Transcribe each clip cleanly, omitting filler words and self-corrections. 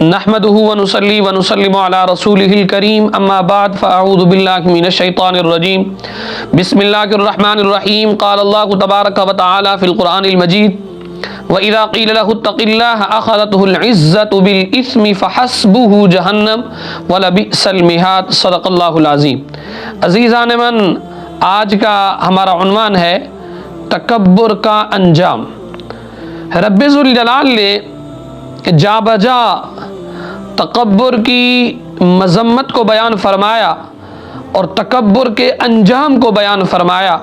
نحمده ونصلي ونسلم على رسوله الكريم اما بعد فاعوذ بالله من الشيطان الرجيم بسم الله الرحمن الرحيم قال الله تبارك وتعالى في القرآن المجيد وإذا قيل له اتق الله أخذته العزة بالإثم فحسبه جهنم ولبئس المهاد صدق اللہ العظیم۔ عزیزان من، آج کا ہمارا عنوان ہے تکبر کا انجام۔ رب ذوالجلال نے جا بجا تکبر کی مذمت کو بیان فرمایا اور تکبر کے انجام کو بیان فرمایا،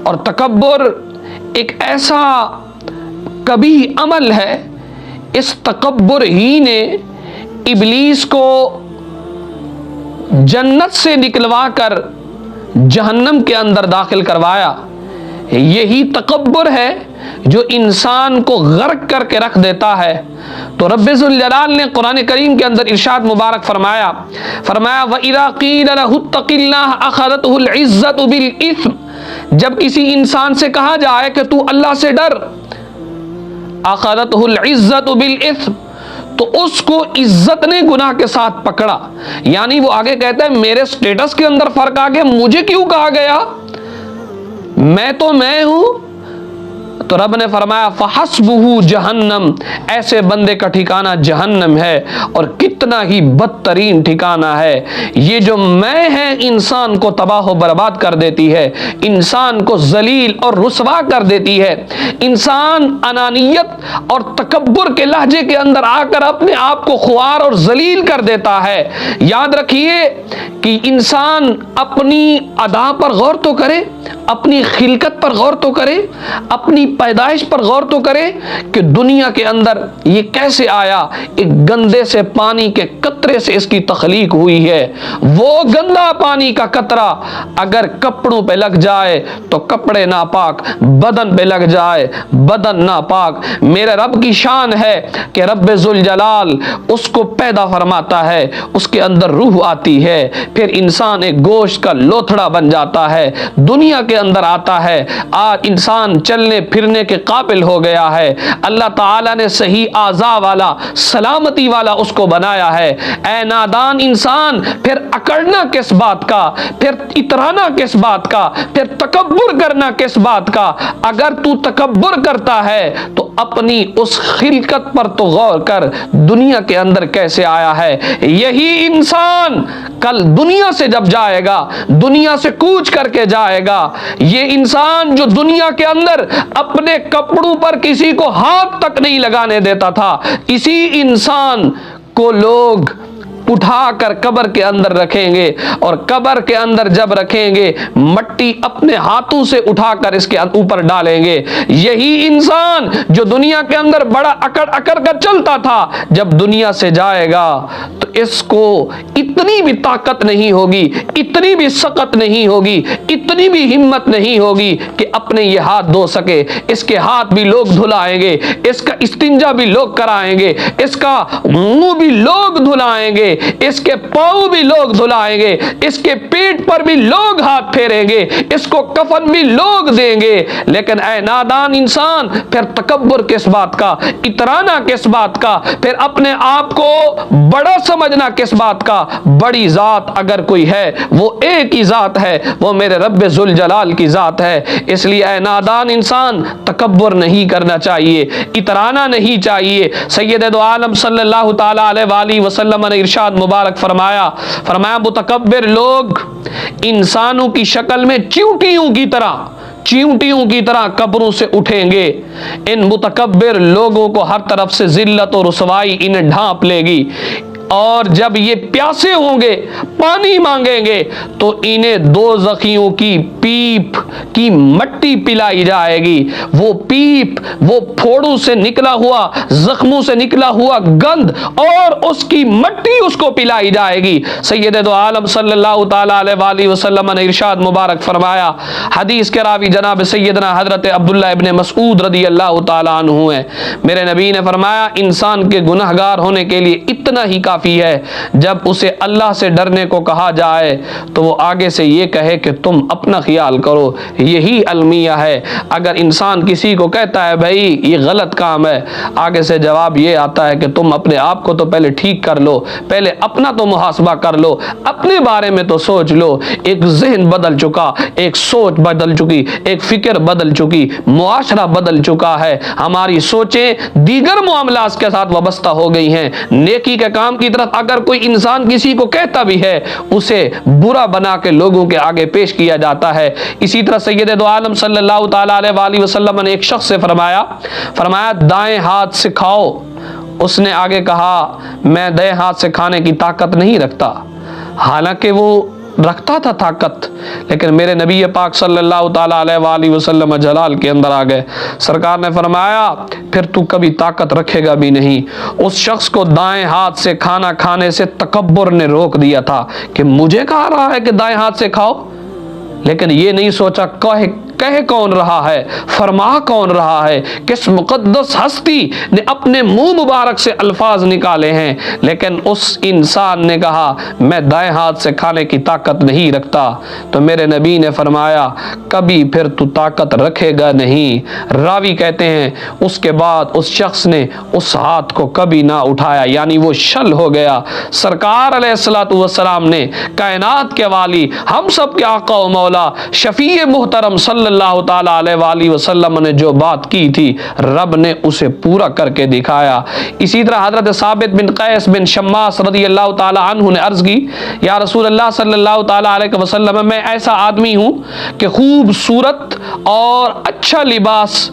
اور تکبر ایک ایسا کبھی عمل ہے، اس تکبر ہی نے ابلیس کو جنت سے نکلوا کر جہنم کے اندر داخل کروایا۔ یہی تکبر ہے جو انسان کو غرق کر کے رکھ دیتا ہے۔ تو رب ذوالجلال نے قرآن کریم کے اندر ارشاد مبارک فرمایا وَإِذَا قِيلَ لَهُ اتَّقِ اللَّهَ أَخَذَتْهُ الْعِزَّةُ بِالْإِثْمِ، جب کسی انسان سے کہا جائے کہ تو اللہ سے ڈر، أَخَذَتْهُ الْعِزَّةُ بِالْإِثْمِ، تو اس کو عزت نے گناہ کے ساتھ پکڑا۔ یعنی وہ آگے کہتا ہے میرے سٹیٹس کے اندر فرق آ گیا، مجھے کیوں کہا گیا، میں تو میں ہوں۔ تو رب نے فرمایا فَحَسْبُهُ جہنم، ایسے بندے کا ٹھکانہ جہنم ہے، اور کتنا ہی بدترین ٹھکانہ ہے۔ یہ جو میں ہے انسان کو تباہ و برباد کر دیتی ہے، انسان کو ذلیل اور رسوا کر دیتی ہے۔ انسان انانیت اور تکبر کے لہجے کے اندر آ کر اپنے آپ کو خوار اور ذلیل کر دیتا ہے۔ یاد رکھیے کہ انسان اپنی ادا پر غور تو کرے، اپنی خلقت پر غور تو کرے، اپنی پیدائش پر غور تو کرے کہ دنیا کے اندر یہ کیسے آیا۔ ایک گندے سے پانی کے قطرے سے اس کی تخلیق ہوئی ہے۔ وہ گندا پانی کا قطرہ اگر کپڑوں پہ لگ جائے تو کپڑے ناپاک، بدن پہ لگ جائے بدن ناپاک۔ میرے رب کی شان ہے کہ رب ذوالجلال اس کو پیدا فرماتا ہے، اس کے اندر روح آتی ہے، پھر انسان ایک گوشت کا لوتھڑا بن جاتا ہے، دنیا کے اندر آتا ہے، آج انسان چلنے پھرنے کے قابل ہو گیا ہے۔ اللہ تعالیٰ نے صحیح اعضاء والا، سلامتی والا اس کو بنایا ہے۔ اے نادان انسان، پھر اکڑنا کس بات کا، پھر اترانا کس بات کا، پھر تکبر کرنا کس بات کا۔ اگر تو تکبر کرتا ہے تو اپنی اس خلقت پر تو غور کر، دنیا کے اندر کیسے آیا ہے۔ یہی انسان کل دنیا سے جب جائے گا، دنیا سے کوچ کر کے جائے گا، یہ انسان جو دنیا کے اندر اپنے کپڑوں پر کسی کو ہاتھ تک نہیں لگانے دیتا تھا، اسی انسان کو لوگ اٹھا کر قبر کے اندر رکھیں گے، اور قبر کے اندر جب رکھیں گے مٹی اپنے ہاتھوں سے اٹھا کر اس کے اوپر ڈالیں گے۔ یہی انسان جو دنیا کے اندر بڑا اکڑ اکڑ کر چلتا تھا، جب دنیا سے جائے گا تو اس کو اتنی بھی طاقت نہیں ہوگی، اتنی بھی سخت نہیں ہوگی، اتنی بھی ہمت نہیں ہوگی کہ اپنے یہ ہاتھ دھو سکے۔ اس کے ہاتھ بھی لوگ دھلائیں گے، اس کا استنجا بھی لوگ کرائیں گے، اس کا منہ بھی لوگ دھلائیں گے، اس کے پاؤں بھی لوگ دھلائیں گے، اس کے پیٹ پر بھی لوگ ہاتھ پھیریں گے، اس کو کفن بھی لوگ دیں گے۔ لیکن اے نادان انسان، پھر تکبر کس بات کا، اترانا کس بات کا، پھر اپنے آپ کو بڑا سمجھنا کس بات کا۔ بڑی ذات اگر کوئی ہے وہ ایک ہی ذات ہے، وہ میرے رب ذوالجلال کی ذات ہے۔ اس لیے اے نادان انسان، تکبر نہیں کرنا چاہیے، اترانا نہیں چاہیے۔ سید دو عالم صلی اللہ تعالیٰ علیہ وآلہ وسلم نے ارشاد مبارک فرمایا متکبر لوگ انسانوں کی شکل میں چیونٹیوں کی طرح قبروں سے اٹھیں گے۔ ان متکبر لوگوں کو ہر طرف سے ذلت و رسوائی انہیں ڈھانپ لے گی، اور جب یہ پیاسے ہوں گے، پانی مانگیں گے، تو انہیں دوزخیوں کی پیپ کی مٹی پلائی جائے گی۔ وہ پیپ، وہ پھوڑوں سے نکلا ہوا، زخموں سے نکلا ہوا گند، اور اس کی مٹی اس کو پلائی جائے گی۔ سید دو عالم صلی اللہ تعالیٰ علیہ وآلہ وسلم نے ارشاد مبارک فرمایا، حدیث کے راوی جناب سیدنا حضرت عبداللہ ابن مسعود رضی اللہ تعالیٰ عنہ ہیں، میرے نبی نے فرمایا انسان کے گنہگار ہونے کے لیے اتنا ہی کافی ہے. جب اسے اللہ سے ڈرنے کو کہا جائے تو وہ آگے سے یہ کہے کہ تم اپنا خیال کرو. یہی المیہ ہے. اگر انسان کسی کو کہتا ہے بھائی یہ غلط کام ہے، آگے سے جواب یہ آتا ہے کہ تم اپنے آپ کو تو پہلے ٹھیک کر لو، پہلے اپنا تو محاسبہ کر لو، اپنے بارے میں تو سوچ لو. ایک ذہن بدل چکا، ایک سوچ بدل چکی، ایک فکر بدل چکی، معاشرہ بدل چکا ہے. ہماری سوچیں دیگر معاملات کے ساتھ وابستہ ہو گئی ہیں. نیکی کے کام کی طرف اگر کوئی انسان کسی کو کہتا بھی ہے، اسے برا بنا کے لوگوں کے آگے پیش کیا جاتا ہے. اسی طرح سید دو عالم صلی اللہ تعالی علیہ وآلہ وسلم نے ایک شخص سے فرمایا دائیں ہاتھ سے کھاؤ. اس نے آگے کہا میں دائیں ہاتھ سے کھانے کی طاقت نہیں رکھتا. حالانکہ وہ رکھتا تھا طاقت، لیکن میرے نبی پاک صلی اللہ تعالی علیہ وآلہ وسلم جلال کے اندر آ گئے. سرکار نے فرمایا پھر تو کبھی طاقت رکھے گا بھی نہیں. اس شخص کو دائیں ہاتھ سے کھانا کھانے سے تکبر نے روک دیا تھا کہ مجھے کہا رہا ہے کہ دائیں ہاتھ سے کھاؤ، لیکن یہ نہیں سوچا کہہ کون رہا ہے، فرما کون رہا ہے، کس مقدس ہستی نے اپنے منہ مبارک سے الفاظ نکالے ہیں. لیکن اس انسان نے کہا میں دائیں ہاتھ سے کھانے کی طاقت نہیں رکھتا. تو میرے نبی نے فرمایا کبھی پھر تو طاقت رکھے گا نہیں. راوی کہتے ہیں اس کے بعد اس شخص نے اس ہاتھ کو کبھی نہ اٹھایا، یعنی وہ شل ہو گیا. سرکار علیہ الصلوۃ والسلام نے کائنات کے والی، ہم سب کے آقا و مولا، شفیع محترم صلی اللہ تعالی علیہ وآلہ وسلم نے جو بات کی تھی رب نے اسے پورا کر کے دکھایا. اسی طرح حضرت ثابت بن قیس بن شماس رضی اللہ تعالی عنہ نے عرض کی یا رسول اللہ صلی اللہ تعالی علیہ وسلم میں ایسا آدمی ہوں کہ خوبصورت اور اچھا لباس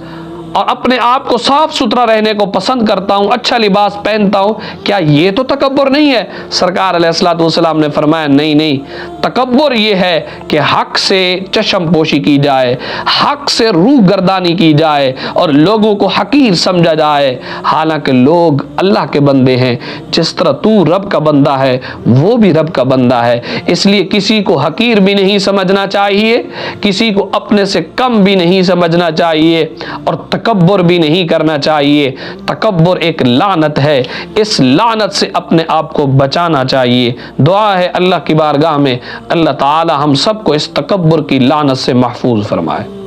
اور اپنے آپ کو صاف ستھرا رہنے کو پسند کرتا ہوں، اچھا لباس پہنتا ہوں، کیا یہ تو تکبر نہیں ہے؟ سرکار علیہ الصلوۃ والسلام نے فرمایا نہیں، تکبر یہ ہے کہ حق سے چشم پوشی کی جائے، حق سے روح گردانی کی جائے اور لوگوں کو حقیر سمجھا جائے. حالانکہ لوگ اللہ کے بندے ہیں. جس طرح تو رب کا بندہ ہے وہ بھی رب کا بندہ ہے. اس لیے کسی کو حقیر بھی نہیں سمجھنا چاہیے، کسی کو اپنے سے کم بھی نہیں سمجھنا چاہیے، اور تکبر بھی نہیں کرنا چاہیے. تکبر ایک لعنت ہے، اس لعنت سے اپنے آپ کو بچانا چاہیے. دعا ہے اللہ کی بارگاہ میں اللہ تعالی ہم سب کو اس تکبر کی لعنت سے محفوظ فرمائے.